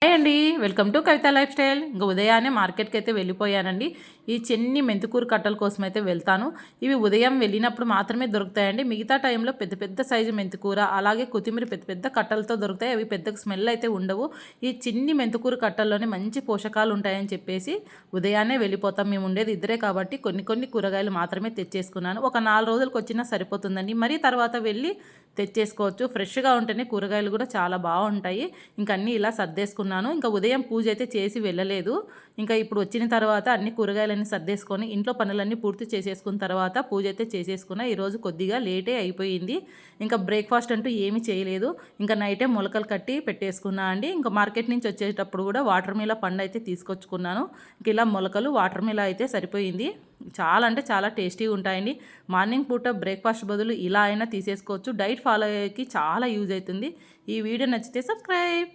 Hi అండి, welcome to Kavitha life style. ఇంకా ఉదయాన్నే మార్కెట్కి అయితే వెళ్ళిపోయానండి. ఈ చెన్ని మెంతుకూర కట్టల కోసం అయితే వెళ్తాను. ఇవి ఉదయం వెళ్ళినప్పుడు మాత్రమే దొరుకుతాయండి. మిగతా టైంలో పెద్ద పెద్ద సైజు మెంతుకూర, అలాగే కొత్తిమీర పెద్ద పెద్ద కట్టలతో దొరుకుతాయి. అవి పెద్దగా స్మెల్ అయితే ఉండవు. ఈ చిన్ని మెంతుకూర కట్టల్లోనే మంచి పోషకాలు ఉంటాయని చెప్పేసి ఉదయాన్నే వెళ్ళిపోతాం. మేము ఉండేది ఇద్దరే కాబట్టి కొన్ని కొన్ని కూరగాయలు మాత్రమే తెచ్చేసుకున్నాను. ఒక 4 రోజులకు వచ్చినా సరిపోతుందండి. మరీ తర్వాత వెళ్ళి తెచ్చేసుకోవచ్చు. ఫ్రెష్గా ఉంటేనే కూరగాయలు కూడా చాలా బాగుంటాయి. ఇంకా అన్నీ ఇలా సర్దేసుకున్నాను. ఇంకా ఉదయం పూజ అయితే చేసి వెళ్ళలేదు. ఇంకా ఇప్పుడు వచ్చిన తర్వాత అన్ని కూరగాయలన్నీ సర్దేసుకొని ఇంట్లో పనులన్నీ పూర్తి చేసేసుకున్న తర్వాత పూజ అయితే చేసేసుకున్నా. ఈరోజు కొద్దిగా లేటే అయిపోయింది. ఇంకా బ్రేక్ఫాస్ట్ అంటూ ఏమీ చేయలేదు. ఇంకా నైటే మొలకలు కట్టి పెట్టేసుకున్నా అండి. ఇంకా మార్కెట్ నుంచి వచ్చేటప్పుడు కూడా వాటర్ మిలా పండు అయితే తీసుకొచ్చుకున్నాను. ఇంక ఇలా మొలకలు వాటర్ మిలా అయితే సరిపోయింది. చాలా అంటే చాలా టేస్టీగా ఉంటాయండి. మార్నింగ్ పూట బ్రేక్ఫాస్ట్ బదులు ఇలా అయినా తీసేసుకోవచ్చు. డైట్ ఫాలో అయ్యేకి చాలా యూజ్ అవుతుంది. ఈ వీడియో నచ్చితే సబ్స్క్రైబ్.